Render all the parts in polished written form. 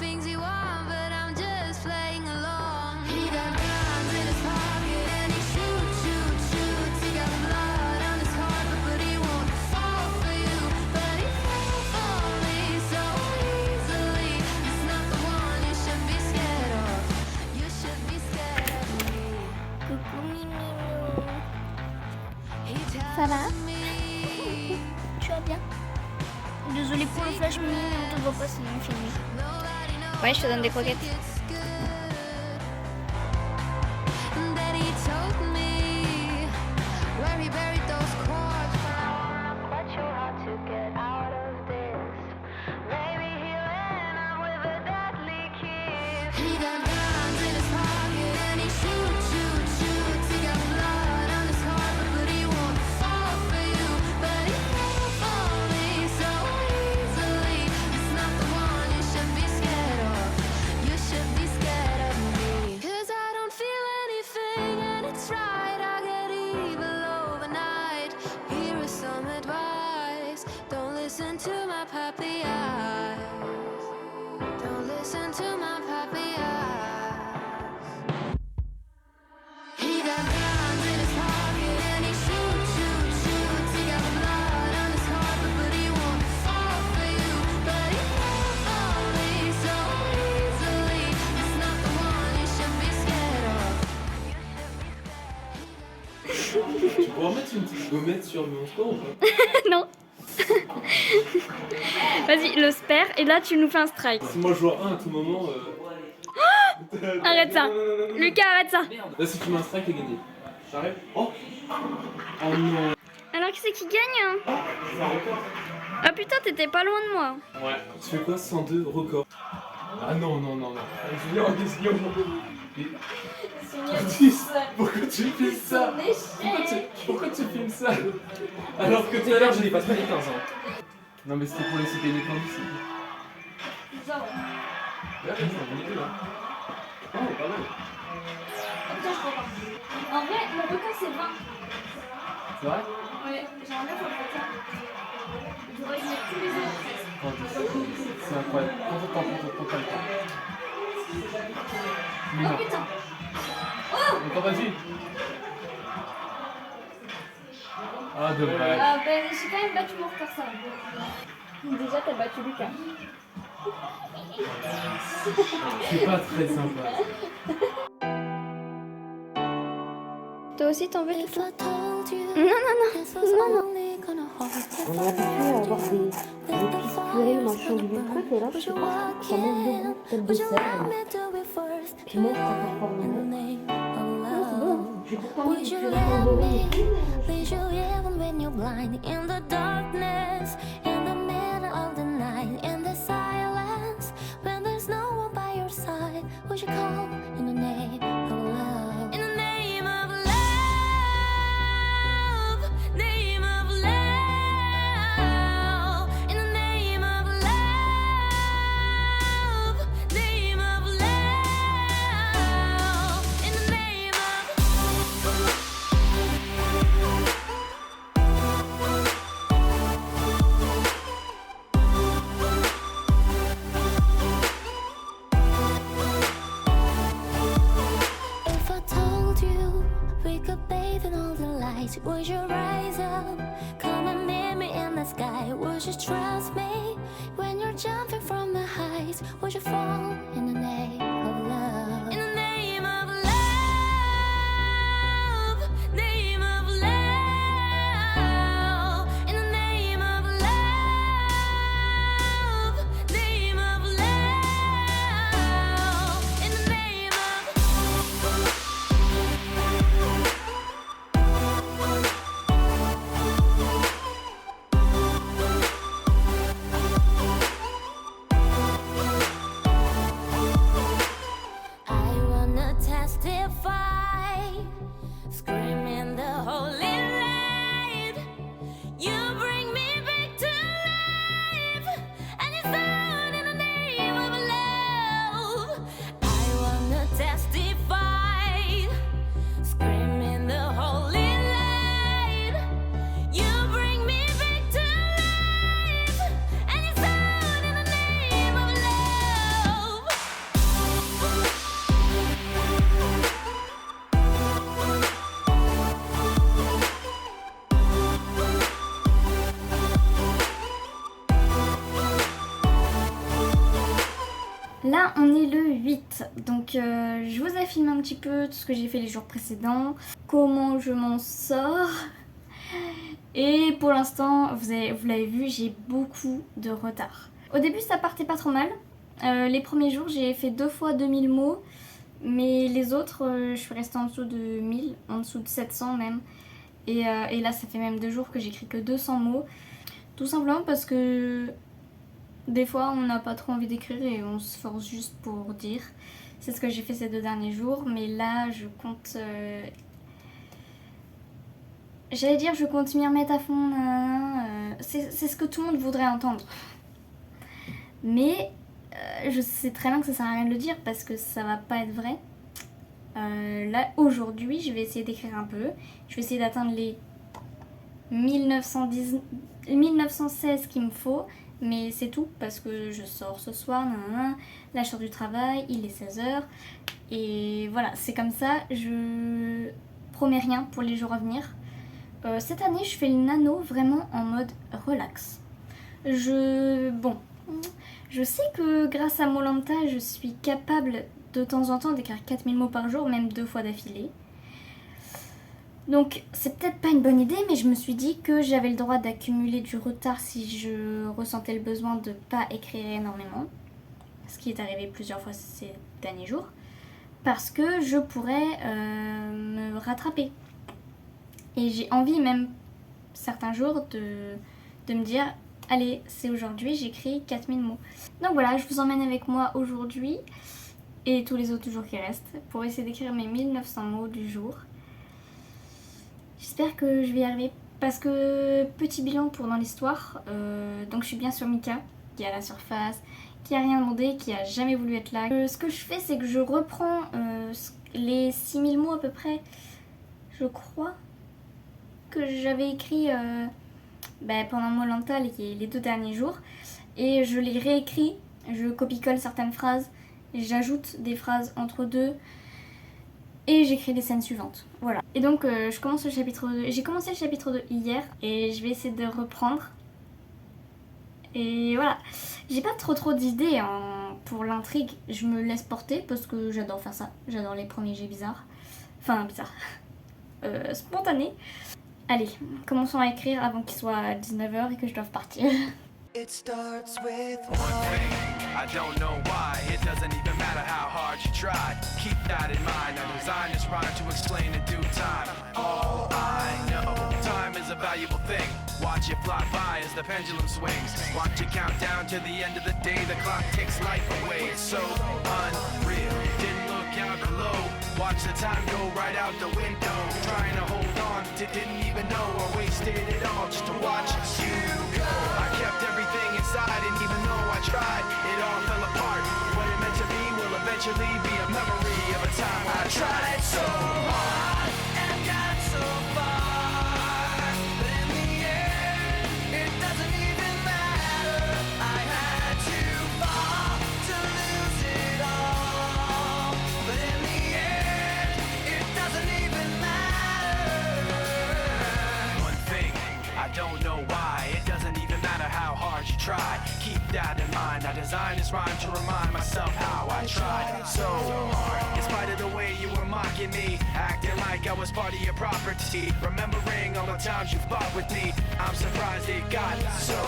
things he wants, but I'm just playing along. He got guns in his pocket and he shoots. He got blood on his heart, but he won't fall for you. But he fell for me so easily. He's not the one you should be scared of. You should be scared of me. Coucou Minou. He tells Ça va? me Tu vas bien? Désolée pour le flash mini, mais on te voit pas, c'est bien filmé. Ouais, je te donne des croquettes. it's good. And then he told me where he buried those cords. I'm not quite sure how to get out of this. Maybe he'll end up with a deadly kiss. He got guns in his pocket and he shoots. He got blood on his heart, but he won't fall for you. But he fell for me so easily. He's not the one you should be scared of. You should be scared of me. 'Cause I don't feel anything and it's right. I get evil overnight. Here is some advice. Don't listen to my puppy eyes. Don't listen to my puppy eyes. He got guns in his pocket and he shoots. He got blood on his heart, but he won't fall for you. But he fell for me so easily. He's not the one you should be scared of. Tu pourras mettre une petite gommette sur mon score ou pas? Non. Vas-y, le spare, et là tu nous fais un strike. Si moi je joue à 1 à tout moment. Arrête ça. Non, non, non, non. Lucas, arrête ça. Là, si tu mets un strike, t'es gagné. J'arrive. Oh! Oh non! Alors qui c'est qui gagne hein? C'est un record? Ah putain, t'étais pas loin de moi. Ouais. Tu fais quoi? 102 record. Ah non, non, non, non. Julien, qu'est-ce qu'il y a aujourd'hui? Pourquoi tu filmes ça? Pourquoi tu filmes ça? Alors que tout à l'heure, je dépasse pas les 15 ans. Non, mais c'était pour laisser payer les 15 ici. Là, c'est un bon idée, là. Oh, pas mal. En vrai, mon record c'est 20. C'est vrai? Ouais, j'aimerais bien faire ça. Il faudrait que je mette tous les autres. C'est incroyable. Prends ton temps, prends pas le temps. Oh putain. Encore vas-y. Ah, dommage. Ah ben j'ai quand même battu mon record ça. Déjà t'as battu Lucas. C'est pas très sympa. Toi aussi t'en veux tout ça? Non. On est habitué à avoir des petits purées, machin, du truc, et là, je sais pas, ça manque de goût, peut-être de sel. Puis moi, je préfère pas vraiment. Non, c'est bon, j'ai pourtant mis des purées en doré et tout. Would you call in the name of love? In the name of love, name of love. In the name of love, name of love. In the name If I told you we could bathe in all the lights, would you rise up? Come and meet me in the sky. Would you trust me when you're jumping from the heights? Would you fall in the name of love? In the name of love, name of love. In the name of love, name of love. In the name of vite. Donc je vous ai filmé un petit peu tout ce que j'ai fait les jours précédents, comment je m'en sors. Et pour l'instant, vous l'avez vu, j'ai beaucoup de retard. Au début ça partait pas trop mal. Les premiers jours j'ai fait 2 fois 2000 mots. Mais les autres, je suis restée en dessous de 1000, en dessous de 700 même. Et là, ça fait même 2 jours que j'écris que 200 mots. Tout simplement parce que des fois, on n'a pas trop envie d'écrire et on se force juste pour dire. C'est ce que j'ai fait ces 2 derniers jours. Mais là, je compte... J'allais dire, je compte m'y remettre à fond. C'est ce que tout le monde voudrait entendre. Mais... je sais très bien que ça sert à rien de le dire parce que ça va pas être vrai. Là, aujourd'hui, je vais essayer d'écrire un peu. Je vais essayer d'atteindre les 1916 qu'il me faut. Mais c'est tout parce que je sors ce soir. Là, je sors du travail, il est 16h. Et voilà, c'est comme ça. Je promets rien pour les jours à venir. Cette année, je fais le nano vraiment en mode relax. Je sais que grâce à Molanta, je suis capable de temps en temps d'écrire 4000 mots par jour, même 2 fois d'affilée. Donc c'est peut-être pas une bonne idée, mais je me suis dit que j'avais le droit d'accumuler du retard si je ressentais le besoin de pas écrire énormément. Ce qui est arrivé plusieurs fois ces derniers jours. Parce que je pourrais me rattraper. Et j'ai envie même certains jours de me dire... Allez, c'est aujourd'hui, j'écris 4000 mots. Donc voilà, je vous emmène avec moi aujourd'hui et tous les autres jours qui restent pour essayer d'écrire mes 1900 mots du jour. J'espère que je vais y arriver parce que petit bilan pour dans l'histoire. Donc je suis bien sur Mika qui est à la surface, qui a rien demandé, qui a jamais voulu être là. Ce que je fais, c'est que je reprends les 6000 mots à peu près. Je crois que j'avais écrit... pendant Molanta les 2 derniers jours et je les réécris, je copie-colle certaines phrases, j'ajoute des phrases entre deux et j'écris les scènes suivantes. Voilà. Et donc je commence le chapitre 2. J'ai commencé le chapitre 2 hier et je vais essayer de reprendre. Et voilà. J'ai pas trop d'idées pour l'intrigue, je me laisse porter parce que j'adore faire ça. J'adore les premiers jets bizarres. Enfin bizarres. Spontanés. Allez, commençons à écrire avant qu'il soit 19h et que je doive partir. It starts with one thing, I don't know why. It doesn't even matter how hard you try. Keep that in mind. I designed this rhyme to explain in due time. All I know, time is a valuable thing. Watch it fly by as the pendulum swings. Watch it count down to the end of the day. The clock takes life away. It's so unreal. Didn't look out below. Watch the time go right out the window. Trying to hold on to didn't even know I wasted it all just to watch you go. I kept everything inside and even though I tried, it all fell apart. What it meant to be will eventually be a memory of a time I tried so hard and got so far. But in the end, it doesn't even matter. I had to fall to lose it all. But in the end, it doesn't even matter. One thing, I don't know why. It doesn't even matter how hard you try. Keep that in mind. I designed this rhyme to remind myself how I tried so hard. In spite of the way you were mocking me, acting like I was part of your property. Remembering all the times you fought with me, I'm surprised it got so.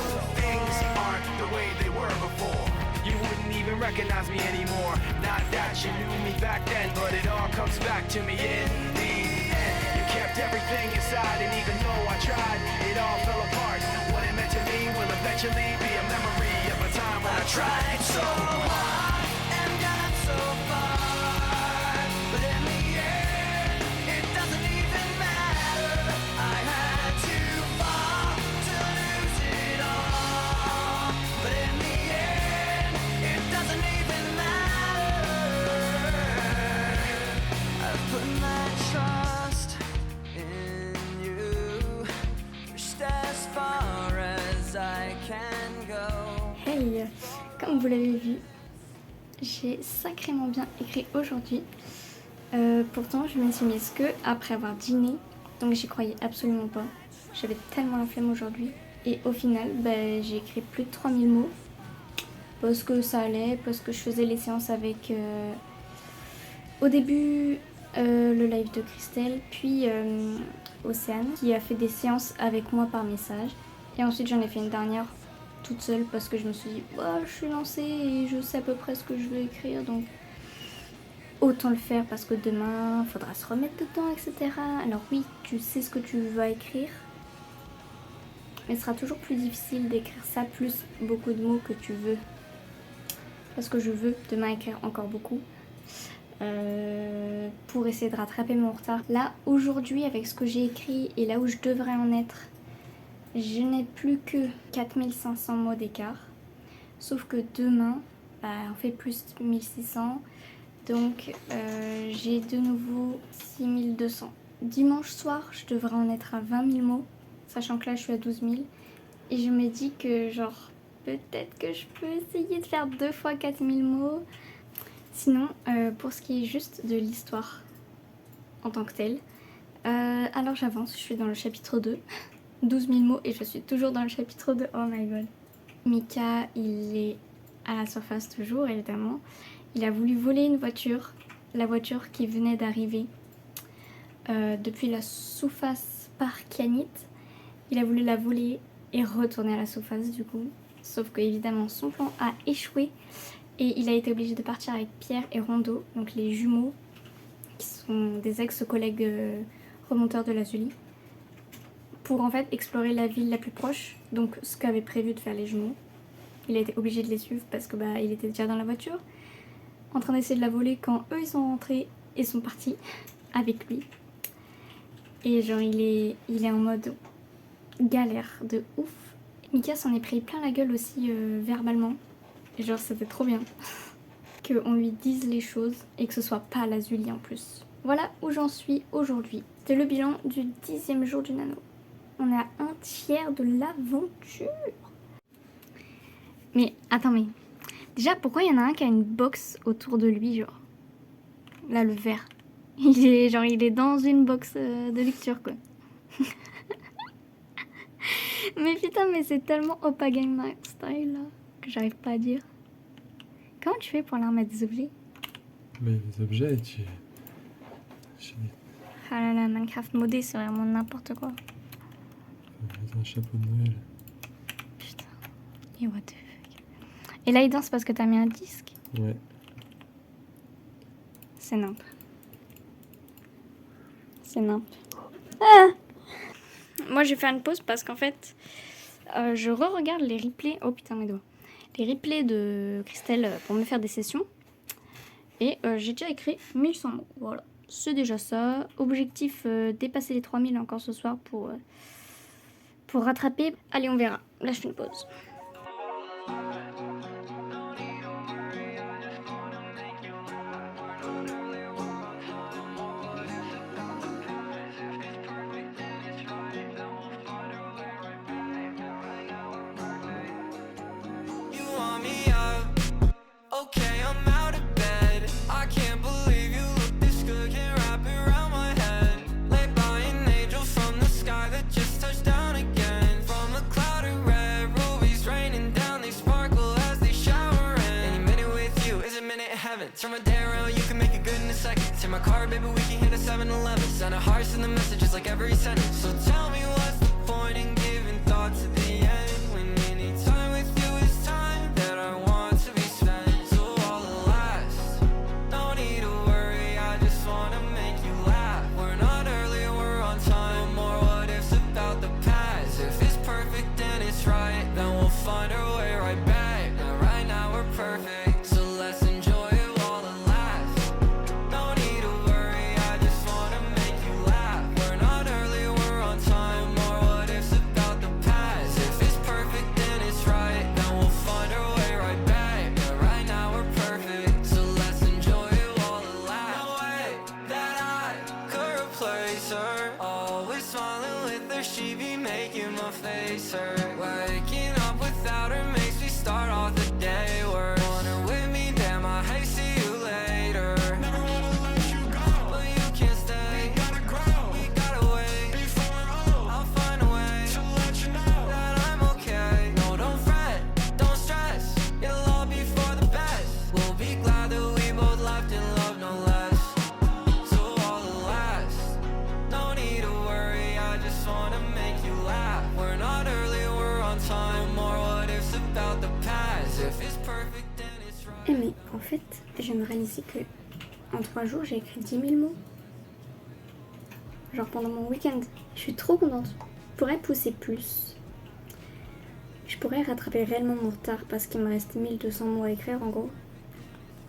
Things aren't the way they were before. You wouldn't even recognize me anymore. Not that you knew me back then, but it all comes back to me in the end. You kept everything inside, and even though I tried, it all fell apart. What it meant to me will eventually be a memory of a time when I tried so hard and got so far. But in the end, it doesn't even matter. I had to fall to lose it all. But in the end, it doesn't even matter. I've put my trust in you, just as far as I can go. Hey, comme vous l'avez vu, j'ai sacrément bien écrit aujourd'hui. Pourtant, je me suis mise que après avoir dîné, donc j'y croyais absolument pas. J'avais tellement la flemme aujourd'hui. Et au final, j'ai écrit plus de 3000 mots. parce que ça allait, parce que je faisais les séances avec au début le live de Christelle, puis Océane qui a fait des séances avec moi par message, et ensuite j'en ai fait une dernière toute seule parce que je me suis dit bah, je suis lancée et je sais à peu près ce que je veux écrire, donc autant le faire parce que demain il faudra se remettre dedans, etc. Alors oui, tu sais ce que tu vas écrire, mais ce sera toujours plus difficile d'écrire ça plus beaucoup de mots que tu veux, parce que je veux demain écrire encore beaucoup pour essayer de rattraper mon retard. Là aujourd'hui, avec ce que j'ai écrit et là où je devrais en être, je n'ai plus que 4500 mots d'écart, sauf que demain bah, on fait plus 1600, donc j'ai de nouveau 6200. Dimanche soir je devrais en être à 20 000 mots, sachant que là je suis à 12 000, et je me dis que genre peut-être que je peux essayer de faire 2 fois 4000 mots. Sinon pour ce qui est juste de l'histoire en tant que telle, alors j'avance, je suis dans le chapitre 2, 12 000 mots et je suis toujours dans le chapitre 2, oh my god. Mika, il est à la surface toujours évidemment, il a voulu voler une voiture, la voiture qui venait d'arriver depuis la sous-face par Kianit. Il a voulu la voler et retourner à la sous-face du coup, sauf que évidemment son plan a échoué et il a été obligé de partir avec Pierre et Rondo, donc les jumeaux qui sont des ex-collègues remonteurs de la Zulie, pour en fait explorer la ville la plus proche, donc ce qu'avaient prévu de faire les jumeaux. Il a été obligé de les suivre parce que bah, il était déjà dans la voiture en train d'essayer de la voler quand eux ils sont rentrés et sont partis avec lui. Et genre il est en mode galère de ouf. Mika s'en est pris plein la gueule aussi verbalement. Et genre c'était trop bien qu'on lui dise les choses et que ce soit pas la Zulie en plus. Voilà où j'en suis aujourd'hui. C'est le bilan du 10e jour du nano. On est à un tiers de l'aventure. Mais attends, mais déjà pourquoi il y en a un qui a une box autour de lui, genre là le vert, il est dans une box de lecture quoi. Mais putain, mais c'est tellement Oppa Game Style là que j'arrive pas à dire. Comment tu fais pour leur mettre des objets? Mais les objets, Ah là là, Minecraft modé c'est vraiment n'importe quoi. un chapeau de Noël. Putain. Et what the fuck. Et là il danse parce que t'as mis un disque. Ouais. C'est nimp. C'est nimp. Ah, moi j'ai fait une pause parce qu'en fait je re-regarde les replays. Oh putain mes doigts. Les replays de Christelle pour me faire des sessions. Et j'ai déjà écrit 1100 mots. Voilà. C'est déjà ça. Objectif dépasser les 3000 encore ce soir pour rattraper. Allez, on verra. Là je fais une pause. You want me up? Okay, I'm out of bed. I can't believe you look this good. Can't wrap it around my head. Laid by an angel from the sky that just touched down again. From a cloud of red rubies raining down, they sparkle as they shower in. Any minute with you is a minute in heaven. Turn my day around, you can make it good in a second. Take my car, baby, we can hit a 7-Eleven. Send a heart, send the messages like every sentence. So tell me what's the point in giving thought to the end, when any time with you is time that I want to be spent. So all the last, no need to worry, I just wanna make you laugh. We're not early, we're on time. No more what ifs about the past. If it's perfect and it's right, then we'll find our way right back. Now right now we're perfect, so let's enjoy it while it lasts. No need to worry, I just wanna make you laugh. We're not early, we're on time. No more what ifs about the past. If En fait, je viens de réaliser que en 3 jours, j'ai écrit 10 000 mots. Genre pendant mon week-end. Je suis trop contente. Je pourrais pousser plus. Je pourrais rattraper réellement mon retard parce qu'il me reste 1200 mots à écrire en gros.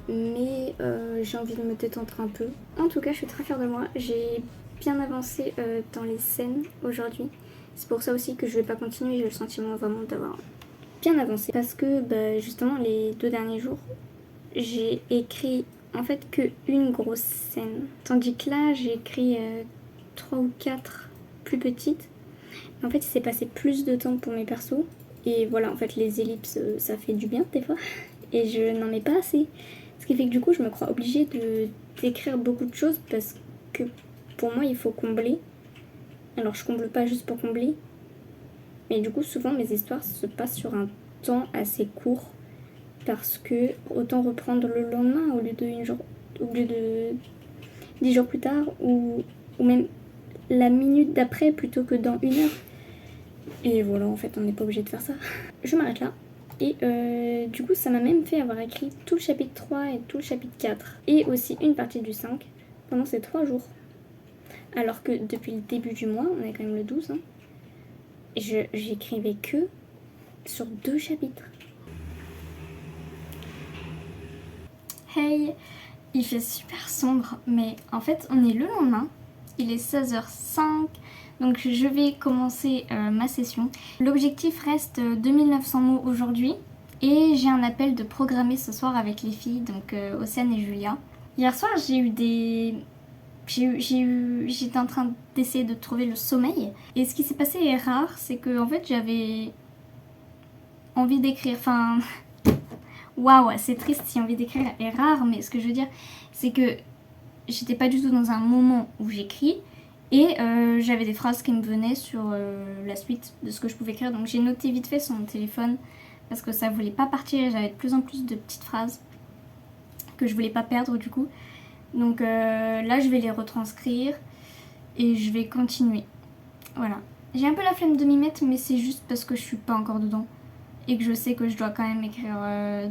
Mais j'ai envie de me détendre un peu. En tout cas, je suis très fière de moi. J'ai bien avancé dans les scènes aujourd'hui. C'est pour ça aussi que je vais pas continuer. J'ai le sentiment vraiment d'avoir bien avancé. Parce que justement, les 2 derniers jours, j'ai écrit en fait que une grosse scène. Tandis que là, j'ai écrit 3 ou 4 plus petites. En fait, il s'est passé plus de temps pour mes persos. Et voilà, en fait, les ellipses, ça fait du bien des fois. Et je n'en mets pas assez. Ce qui fait que du coup, je me crois obligée d'écrire beaucoup de choses parce que pour moi, il faut combler. Alors, je comble pas juste pour combler. Mais du coup, souvent, mes histoires se passent sur un temps assez court. Parce que autant reprendre le lendemain au lieu de 10 jours plus tard. Ou même la minute d'après plutôt que dans 1 heure. Et voilà, en fait, on n'est pas obligé de faire ça. Je m'arrête là. Et du coup, ça m'a même fait avoir écrit tout le chapitre 3 et tout le chapitre 4. Et aussi une partie du 5 pendant ces 3 jours. Alors que depuis le début du mois, on est quand même le 12, hein, j'écrivais que sur 2 chapitres. Hey, il fait super sombre, mais en fait, on est le lendemain. Il est 16h05. Donc je vais commencer ma session. L'objectif reste 2900 mots aujourd'hui. Et j'ai un appel de programmer ce soir avec les filles, donc Océane et Julia. Hier soir j'étais en train d'essayer de trouver le sommeil. Et ce qui s'est passé est rare, c'est que en fait j'avais envie d'écrire. Enfin, waouh, c'est triste si envie d'écrire est rare, mais ce que je veux dire, c'est que j'étais pas du tout dans un moment où j'écris. Et j'avais des phrases qui me venaient sur la suite de ce que je pouvais écrire. Donc j'ai noté vite fait sur mon téléphone parce que ça voulait pas partir. J'avais de plus en plus de petites phrases que je voulais pas perdre du coup. Donc là je vais les retranscrire et je vais continuer. Voilà. J'ai un peu la flemme de m'y mettre, mais c'est juste parce que je suis pas encore dedans. Et que je sais que je dois quand même écrire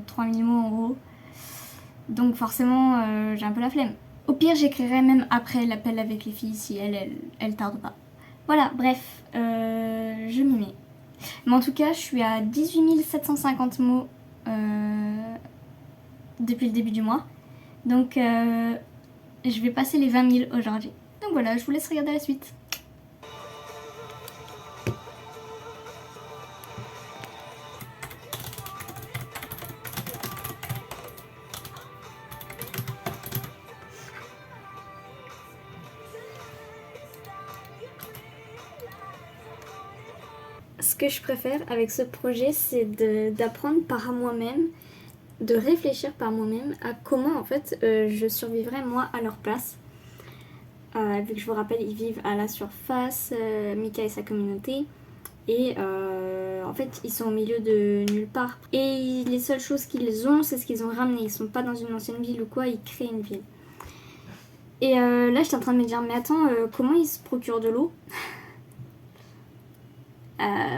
3000 mots en gros. Donc forcément j'ai un peu la flemme. Au pire, j'écrirai même après l'appel avec les filles si elles tardent pas. Voilà, bref, je m'y mets. Mais en tout cas, je suis à 18 750 mots depuis le début du mois. Donc, je vais passer les 20 000 aujourd'hui. Donc voilà, je vous laisse regarder la suite. Ce que je préfère avec ce projet, c'est d'apprendre par moi-même, de réfléchir par moi-même à comment en fait je survivrais moi à leur place. Vu que je vous rappelle, ils vivent à la surface, Mika et sa communauté, et en fait ils sont au milieu de nulle part. Et les seules choses qu'ils ont, c'est ce qu'ils ont ramené. Ils sont pas dans une ancienne ville ou quoi, ils créent une ville. Et là j'étais en train de me dire, mais attends, comment ils se procurent de l'eau ?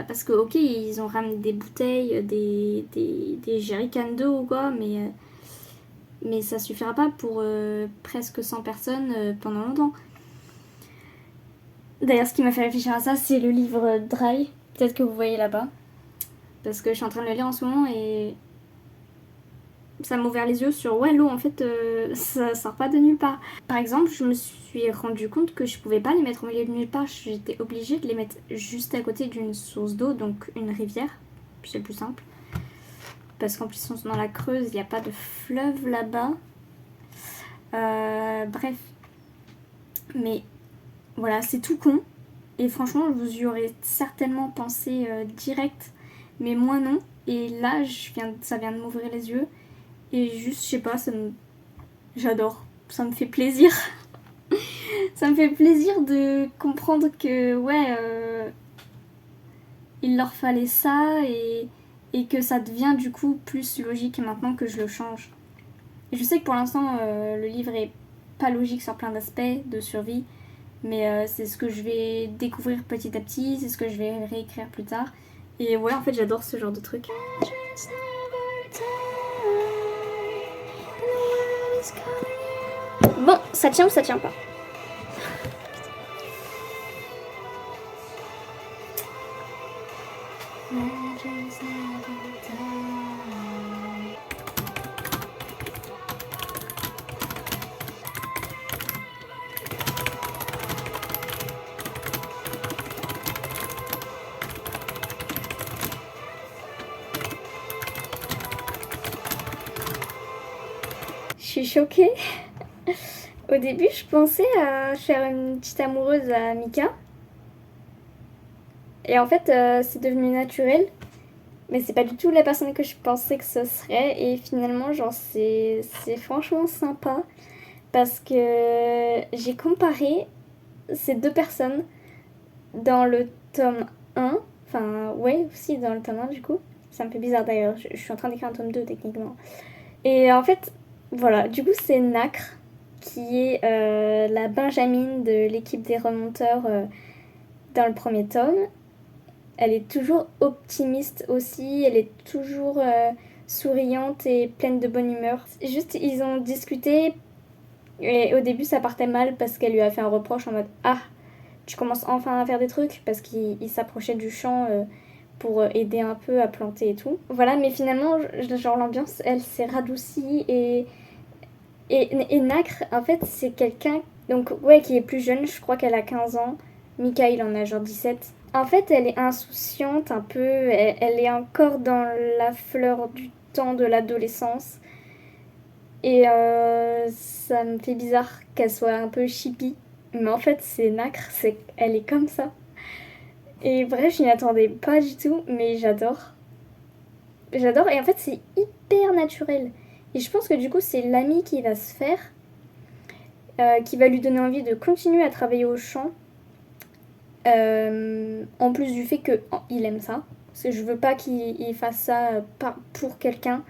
Parce que ok, ils ont ramené des bouteilles, des jerrycans d'eau ou quoi, mais ça suffira pas pour presque 100 personnes pendant longtemps. D'ailleurs, ce qui m'a fait réfléchir à ça, c'est le livre Dry, peut-être que vous voyez là-bas, parce que je suis en train de le lire en ce moment et ça m'a ouvert les yeux sur ouais, l'eau en fait ça sort pas de nulle part. Par exemple, je me suis rendu compte que je pouvais pas les mettre au milieu de nulle part, j'étais obligée de les mettre juste à côté d'une source d'eau, donc une rivière, c'est le plus simple. Parce qu'en plus ils sont dans la Creuse, il n'y a pas de fleuve là-bas. Bref. Mais voilà, c'est tout con. Et franchement, vous y aurez certainement pensé direct, mais moi non. Et là, ça vient de m'ouvrir les yeux. Et juste, je sais pas, j'adore. Ça me fait plaisir. Ça me fait plaisir de comprendre que, ouais, il leur fallait ça et que ça devient du coup plus logique maintenant que je le change. Et je sais que pour l'instant, le livre est pas logique sur plein d'aspects de survie, mais c'est ce que je vais découvrir petit à petit, c'est ce que je vais réécrire plus tard. Et ouais, en fait, j'adore ce genre de truc. Bon, ça tient ou ça tient pas? Je suis choquée. Au début, je pensais à faire une petite amoureuse à Mika. Et en fait, c'est devenu naturel. Mais c'est pas du tout la personne que je pensais que ce serait. Et finalement, genre, c'est franchement sympa. Parce que j'ai comparé ces deux personnes dans le tome 1. Enfin, ouais, aussi dans le tome 1 du coup. Ça me fait bizarre d'ailleurs. Je suis en train d'écrire un tome 2 techniquement. Et en fait, voilà. Du coup, c'est Nacre qui est la Benjamine de l'équipe des remonteurs dans le premier tome. Elle est toujours optimiste aussi, elle est toujours souriante et pleine de bonne humeur. Juste, ils ont discuté et au début ça partait mal parce qu'elle lui a fait un reproche en mode « Ah, tu commences enfin à faire des trucs » parce qu'il s'approchait du champ pour aider un peu à planter et tout. Voilà, mais finalement, genre l'ambiance, elle s'est radoucie et Nacre, en fait, c'est quelqu'un donc ouais, qui est plus jeune, je crois qu'elle a 15 ans. Mika, il en a genre 17. En fait, elle est insouciante un peu, elle est encore dans la fleur du temps de l'adolescence. Et ça me fait bizarre qu'elle soit un peu chippie. Mais en fait, c'est Nacre, elle est comme ça. Et bref, je n'y attendais pas du tout, mais j'adore. J'adore, et en fait, c'est hyper naturel. Et je pense que du coup, c'est l'ami qui va se faire, qui va lui donner envie de continuer à travailler au champ. En plus du fait qu'il aime ça. Parce que je veux pas qu'il fasse ça pour quelqu'un.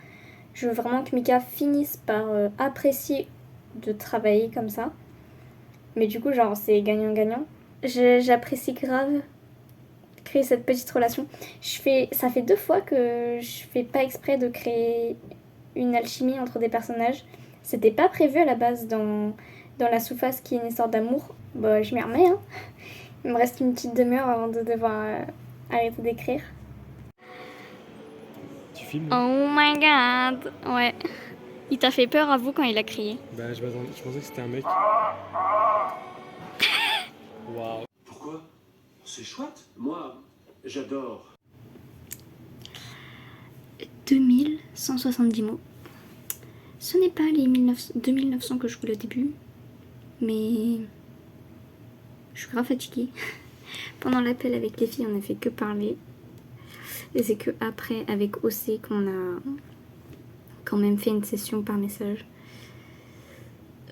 Je veux vraiment que Mika finisse par apprécier de travailler comme ça. Mais du coup, genre, c'est gagnant-gagnant. J'apprécie grave créer cette petite relation. Ça fait 2 fois que je fais pas exprès de créer une alchimie entre des personnages. C'était pas prévu à la base dans la sous-face qui est une histoire d'amour. Bah, je m'y remets, hein. Il me reste une petite demi-heure avant de devoir arrêter d'écrire. Tu filmes? Oh my god! Ouais. Il t'a fait peur à vous quand il a crié? Bah, je pensais que c'était un mec. Waouh. Pourquoi? C'est chouette. Moi, j'adore. 2170 mots. Ce n'est pas les 2900 que je voulais au début, mais je suis grave fatiguée. Pendant l'appel avec les filles, on n'a fait que parler. Et c'est que après, avec OC, qu'on a quand même fait une session par message.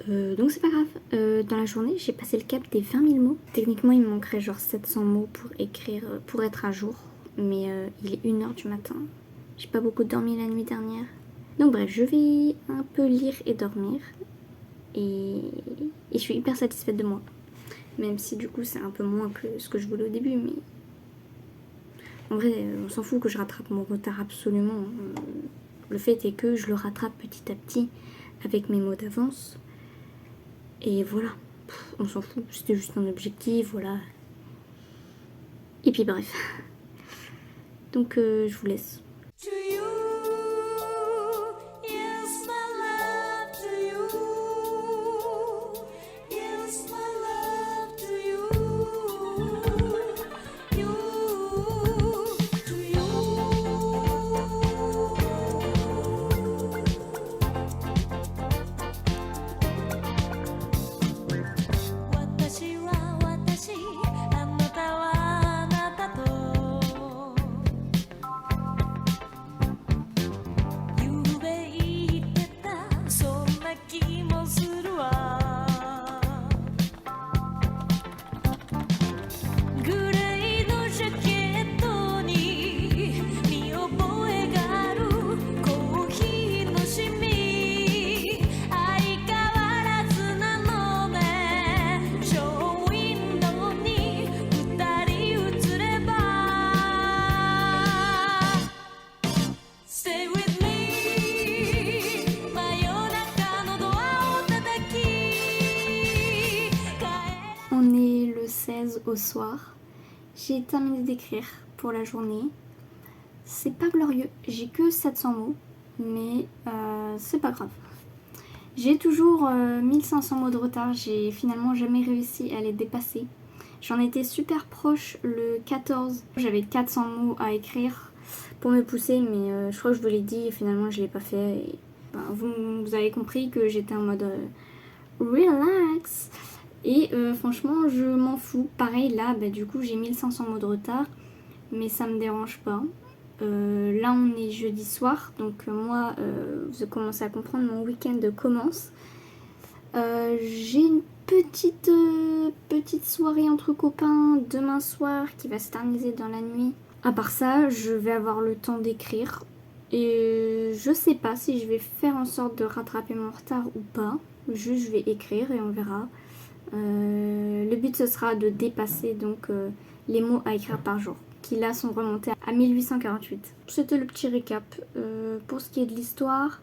Donc c'est pas grave. Dans la journée, j'ai passé le cap des 20 000 mots. Techniquement, il me manquerait genre 700 mots pour écrire, pour être à jour. Mais il est 1h du matin. J'ai pas beaucoup dormi la nuit dernière. Donc bref, je vais un peu lire et dormir. Et je suis hyper satisfaite de moi. Même si du coup c'est un peu moins que ce que je voulais au début. Mais en vrai, on s'en fout que je rattrape mon retard absolument. Le fait est que je le rattrape petit à petit avec mes mots d'avance. Et voilà, on s'en fout, c'était juste un objectif, voilà. Et puis bref. Donc je vous laisse. To you, yes, my love to you. Yes, my love to you. You, to you. 私は私、あなたはあなたと14 au soir. J'ai terminé d'écrire pour la journée. C'est pas glorieux, j'ai que 700 mots, mais c'est pas grave. J'ai toujours 1500 mots de retard, j'ai finalement jamais réussi à les dépasser. J'en étais super proche le 14, j'avais 400 mots à écrire pour me pousser, mais je crois que je vous l'ai dit et finalement je l'ai pas fait. Et, vous avez compris que j'étais en mode relax. Et franchement je m'en fous. Pareil là, du coup j'ai 1500 mots de retard, mais ça me dérange pas. Là on est jeudi soir, donc moi vous commencez à comprendre, mon week-end commence. J'ai une petite soirée entre copains demain soir qui va s'éterniser dans la nuit. À part ça, je vais avoir le temps d'écrire et je sais pas si je vais faire en sorte de rattraper mon retard ou pas. Juste je vais écrire et on verra. Le but ce sera de dépasser donc les mots à écrire par jour, qui là sont remontés à 1848. C'était le petit récap. Pour ce qui est de l'histoire,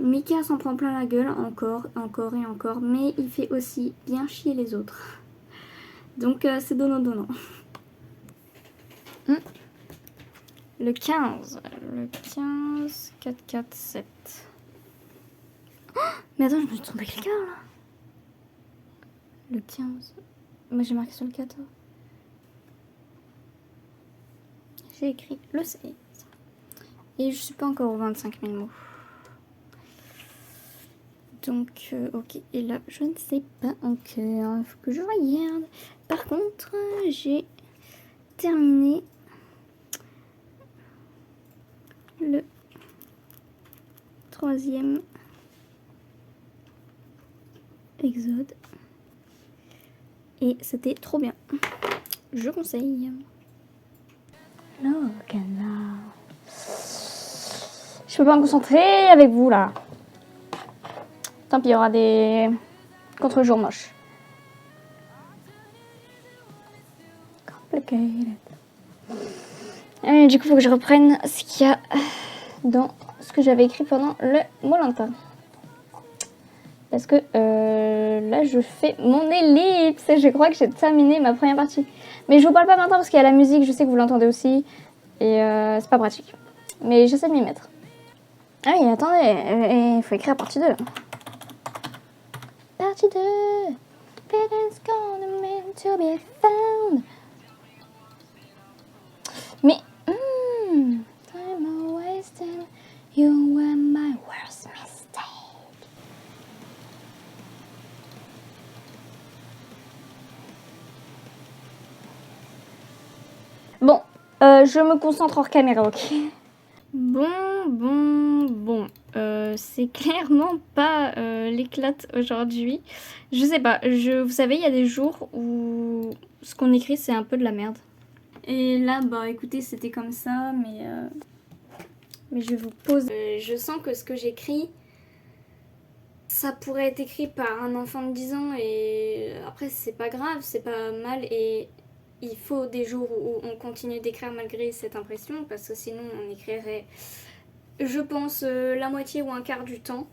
Mika s'en prend plein la gueule encore et encore, mais il fait aussi bien chier les autres. Donc c'est donnant. Le 15, 4, 4, 7. Oh, mais attends, je me suis trompée quelqu'un là. Le 15. Moi j'ai marqué sur le 14. J'ai écrit le 16. Et je suis pas encore aux 25 000 mots. Donc, ok. Et là, je ne sais pas encore. Il faut que je regarde. Par contre, j'ai terminé le 3e Exode. Et c'était trop bien. Je conseille. Je peux pas me concentrer avec vous là. Tant pis, il y aura des contre-jours moches. Complicated. Et du coup, il faut que je reprenne ce qu'il y a dans ce que j'avais écrit pendant le Molanta. Parce que là, je fais mon ellipse et je crois que j'ai terminé ma première partie. Mais je vous parle pas maintenant parce qu'il y a la musique, je sais que vous l'entendez aussi. Et c'est pas pratique. Mais j'essaie de m'y mettre. Ah oui, attendez, il faut écrire partie 2. Partie 2. It's gonna mean to be found. Mais, time wasted. You were my worst mistake. Bon, je me concentre hors caméra, ok? Bon. C'est clairement pas l'éclate aujourd'hui. Je sais pas, vous savez, il y a des jours où ce qu'on écrit c'est un peu de la merde. Et là, écoutez, c'était comme ça, mais je vous pose. Je sens que ce que j'écris, ça pourrait être écrit par un enfant de 10 ans et après c'est pas grave, c'est pas mal et il faut des jours où on continue d'écrire malgré cette impression parce que sinon on écrirait, je pense, la moitié ou un quart du temps.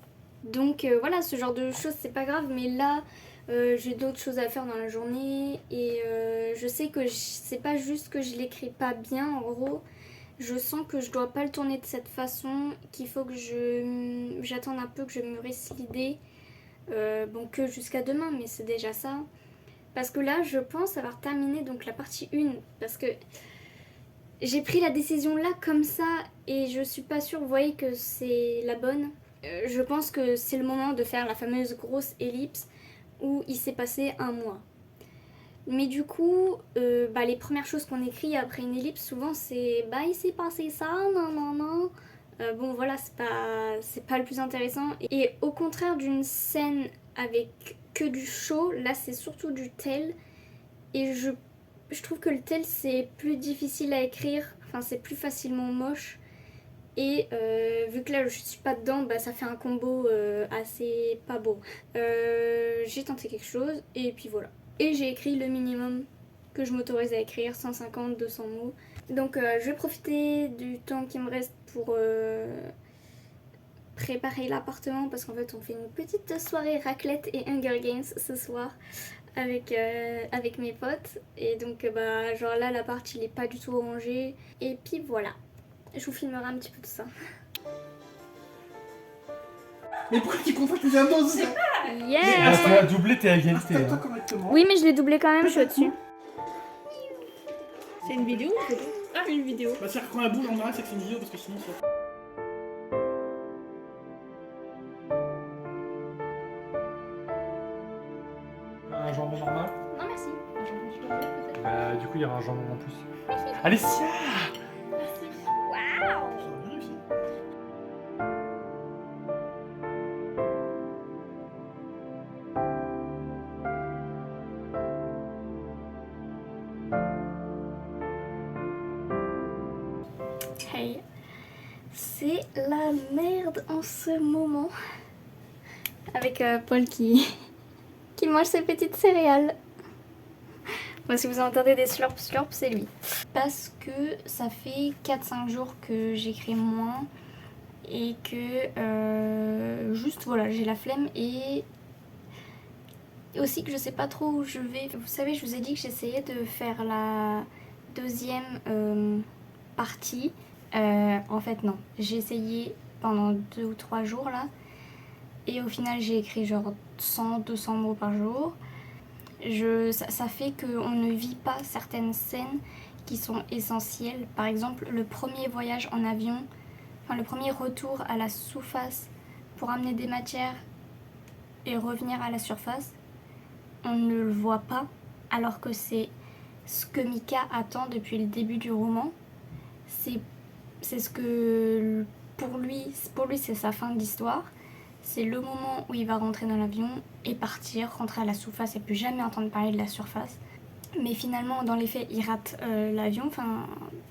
Donc voilà, ce genre de choses c'est pas grave, mais là j'ai d'autres choses à faire dans la journée et je sais que c'est pas juste que je l'écris pas bien, en gros je sens que je dois pas le tourner de cette façon, qu'il faut que j'attende un peu que je mûrisse l'idée, bon que jusqu'à demain, mais c'est déjà ça. Parce que là, je pense avoir terminé donc la partie 1, parce que j'ai pris la décision là comme ça et je suis pas sûre, vous voyez, que c'est la bonne. Je pense que c'est le moment de faire la fameuse grosse ellipse où il s'est passé un mois. Mais du coup, les premières choses qu'on écrit après une ellipse, souvent c'est il s'est passé ça, non. Bon voilà, c'est pas le plus intéressant. Et au contraire d'une scène avec que du chaud, là c'est surtout du tell. Et je trouve que le tell c'est plus difficile à écrire, enfin c'est plus facilement moche. Et vu que là je suis pas dedans, ça fait un combo assez pas beau. J'ai tenté quelque chose et puis voilà. Et j'ai écrit le minimum que je m'autorise à écrire, 150-200 mots. Donc je vais profiter du temps qui me reste pour préparer l'appartement parce qu'en fait on fait une petite soirée raclette et Hunger Games ce soir. avec mes potes. Et donc bah genre là l'appart il est pas du tout rangé. Et puis voilà. Je vous filmerai un petit peu tout ça. Mais pourquoi tu contactes les annonces? Yeah. Tu as doublé tes égalités. Installe-toi correctement. Oui mais je l'ai doublé quand même, je suis au-dessus. C'est une vidéo ou une photo? Ah une vidéo. Bah c'est-à-dire que quand elle bouge en général c'est que c'est une vidéo parce que sinon c'est... Un jambon normal. Non merci. Bah du coup il y aura un jambon en plus. Alicia. Merci. Waouh. Ça a bien réussi. Hey. C'est la merde en ce moment. Avec Paul qui mange ses petites céréales. Moi, si vous entendez des slurp, c'est lui. Parce que ça fait 4-5 jours que j'écris moins et que juste voilà, j'ai la flemme et aussi que je sais pas trop où je vais. Vous savez, je vous ai dit que j'essayais de faire la deuxième partie. En fait, non. J'ai essayé pendant 2 ou 3 jours là. Et au final, j'ai écrit genre 100-200 mots par jour. Ça fait qu'on ne vit pas certaines scènes qui sont essentielles. Par exemple, le premier voyage en avion, enfin le premier retour à la surface pour amener des matières et revenir à la surface, on ne le voit pas, alors que c'est ce que Mika attend depuis le début du roman. C'est ce que pour lui c'est sa fin d'histoire. C'est le moment où il va rentrer dans l'avion et partir, rentrer à la surface et plus jamais entendre parler de la surface. Mais finalement, dans les faits, il rate l'avion. Enfin,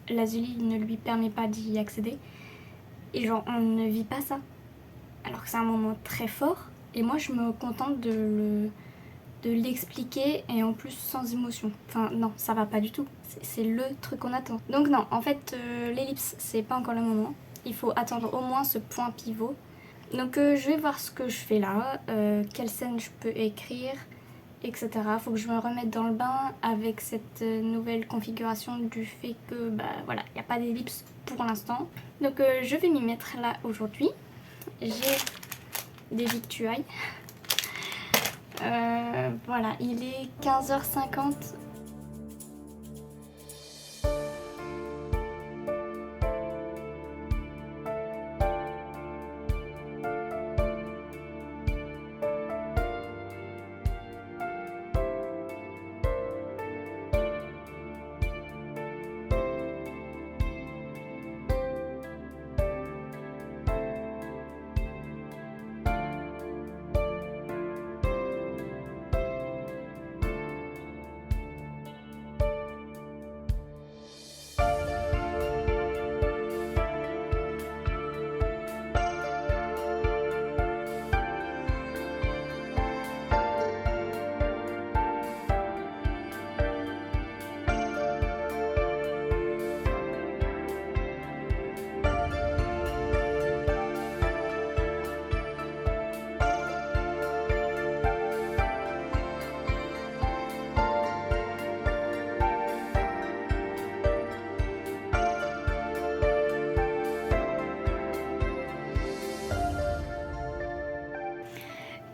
l'Azulie ne lui permet pas d'y accéder. Et genre, on ne vit pas ça. Alors que c'est un moment très fort. Et moi, je me contente de l'expliquer et en plus sans émotion. Enfin, non, ça va pas du tout. C'est le truc qu'on attend. Donc non, en fait, l'ellipse, c'est pas encore le moment. Il faut attendre au moins ce point pivot. Donc je vais voir ce que je fais là, quelle scène je peux écrire, etc. Faut que je me remette dans le bain avec cette nouvelle configuration du fait que bah voilà, il n'y a pas d'ellipse pour l'instant. Donc je vais m'y mettre là aujourd'hui. J'ai des victuailles. Voilà, il est 15h50.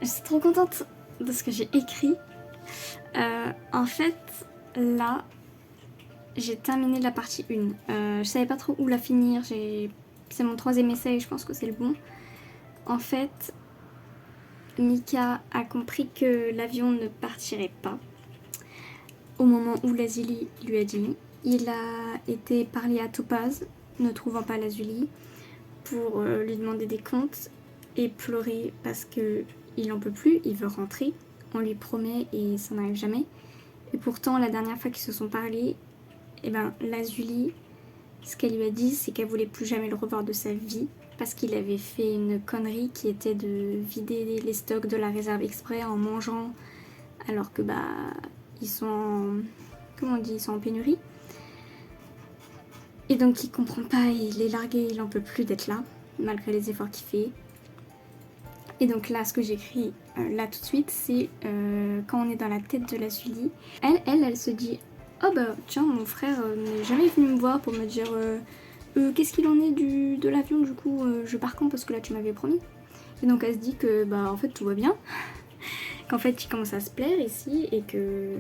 Je suis trop contente de ce que j'ai écrit. En fait, là, j'ai terminé la partie 1. Je savais pas trop où la finir. C'est mon 3e essai et je pense que c'est le bon. En fait, Mika a compris que l'avion ne partirait pas au moment où l'Azulie lui a dit. Il a été parler à Topaz, ne trouvant pas l'Azulie, pour lui demander des comptes et pleurer parce que il en peut plus, il veut rentrer. On lui promet et ça n'arrive jamais. Et pourtant, la dernière fois qu'ils se sont parlé, eh ben, l'Azulie, ce qu'elle lui a dit, c'est qu'elle voulait plus jamais le revoir de sa vie parce qu'il avait fait une connerie qui était de vider les stocks de la réserve exprès en mangeant alors que bah ils sont en, comment on dit, ils sont en pénurie. Et donc il comprend pas, il est largué, il en peut plus d'être là malgré les efforts qu'il fait. Et donc là, ce que j'écris, là tout de suite, c'est quand on est dans la tête de la Sully. Elle se dit « Oh bah tiens, mon frère n'est jamais venu me voir pour me dire qu'est-ce qu'il en est de l'avion, du coup je pars quand parce que là tu m'avais promis ?» Et donc elle se dit que bah en fait tout va bien, qu'en fait il commence à se plaire ici et que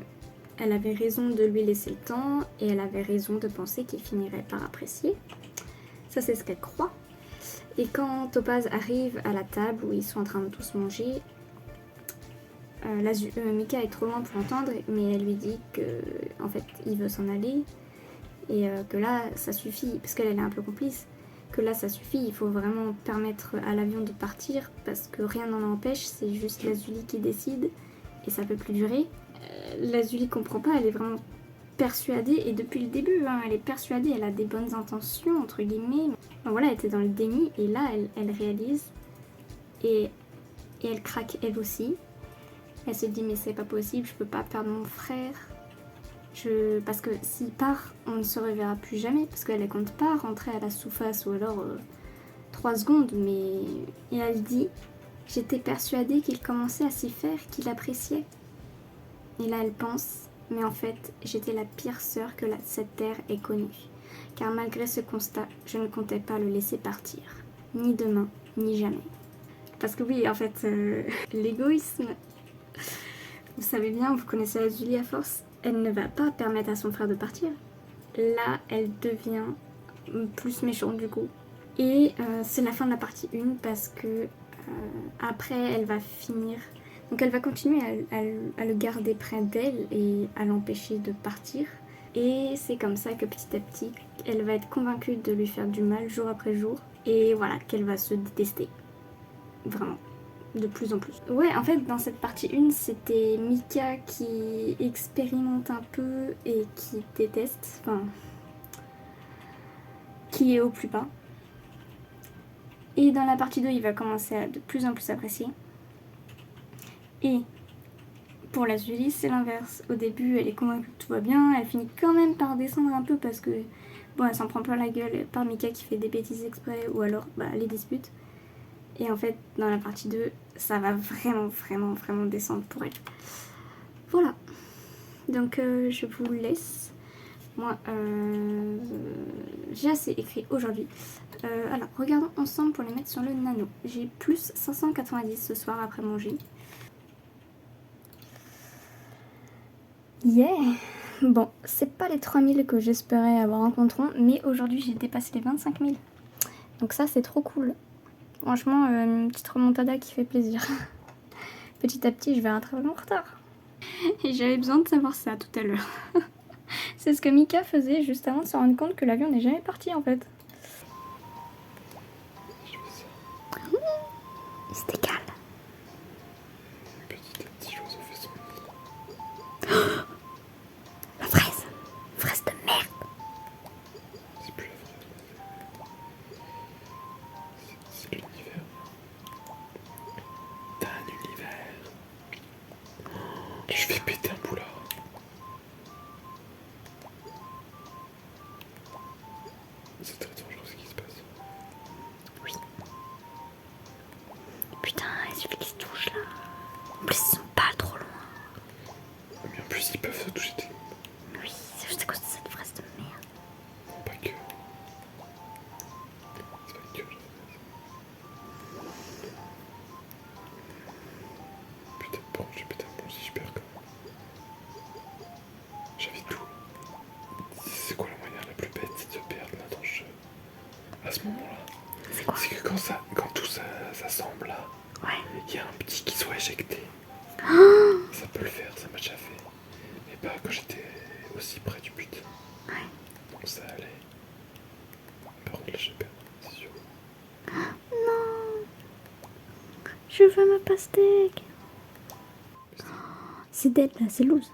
elle avait raison de lui laisser le temps et elle avait raison de penser qu'il finirait par apprécier. Ça c'est ce qu'elle croit. Et quand Topaz arrive à la table où ils sont en train de tous manger, Mika est trop loin pour entendre, mais elle lui dit que en fait il veut s'en aller et que là ça suffit, parce qu'elle est un peu complice, que là ça suffit, il faut vraiment permettre à l'avion de partir parce que rien n'en empêche, c'est juste Lazuli qui décide et ça peut plus durer. Lazuli comprend pas, elle est vraiment persuadée, et depuis le début hein, elle est persuadée, elle a des bonnes intentions entre guillemets. Donc voilà, elle était dans le déni et là elle réalise et elle craque elle aussi. Elle se dit mais c'est pas possible, je peux pas perdre mon frère. Parce que s'il part, on ne se reverra plus jamais, parce qu'elle ne compte pas rentrer à la sous-face ou alors 3 secondes, mais... Et elle dit, j'étais persuadée qu'il commençait à s'y faire, qu'il appréciait. Et là elle pense, mais en fait, j'étais la pire sœur que cette terre ait connue. Car malgré ce constat, je ne comptais pas le laisser partir. Ni demain, ni jamais. Parce que oui, en fait, l'égoïsme... Vous savez bien, vous connaissez Lazuli à force. Elle ne va pas permettre à son frère de partir. Là, elle devient plus méchante du coup. Et c'est la fin de la partie 1 parce que après, elle va finir... Donc elle va continuer à le garder près d'elle et à l'empêcher de partir. Et c'est comme ça que petit à petit, elle va être convaincue de lui faire du mal jour après jour. Et voilà, qu'elle va se détester. Vraiment. De plus en plus. Ouais, en fait, dans cette partie 1, c'était Mika qui expérimente un peu et qui déteste, enfin, qui est au plus bas. Et dans la partie 2, il va commencer à de plus en plus apprécier. Et pour Lazuli, c'est l'inverse. Au début, elle est convaincue que tout va bien, elle finit quand même par descendre un peu parce que, bon, elle s'en prend plein la gueule par Mika qui fait des bêtises exprès ou alors les disputes. Et en fait, dans la partie 2, ça va vraiment descendre pour elle. Voilà. Donc, je vous laisse. Moi, j'ai assez écrit aujourd'hui. Alors, regardons ensemble pour les mettre sur le nano. J'ai plus 590 ce soir après manger. Yeah! Bon, c'est pas les 3000 que j'espérais avoir en contrôle, mais aujourd'hui, j'ai dépassé les 25 000. Donc ça, c'est trop cool. Franchement, une petite remontada qui fait plaisir. Petit à petit, je vais rattraper mon retard. Et j'avais besoin de savoir ça tout à l'heure. C'est ce que Mika faisait juste avant de se rendre compte que l'avion n'est jamais parti en fait. Il se décale. Petit à petit, l'oiseau fait son nid. La fraise. Fraise de merde. C'est plus la fraise. C'est l'univers. T'as un univers. Je vais péter un boulard. C'est très dangereux ce qui se passe. Oui. Putain, il suffit qu'ils se touchent là. En plus, ils sont pas trop loin. Mais en plus, ils peuvent se toucher des... Oui, c'est juste à cause de cette fraise de merde. Non, pas que. C'est pas que. Putain, bon, j'ai pété un bon si je perds quand même. J'avais tout. C'est quoi la manière la plus bête, c'est de perdre là dans le jeu. À ce moment-là. C'est que quand tout ça s'assemble là, il y a un petit qui soit éjecté. Ça peut le faire, ça m'a déjà fait. Mais pas quand j'étais aussi près du but. Donc ça allait. Par contre là j'ai perdu, c'est sûr. Non. Je veux ma pastèque. C'est dead là, c'est loose.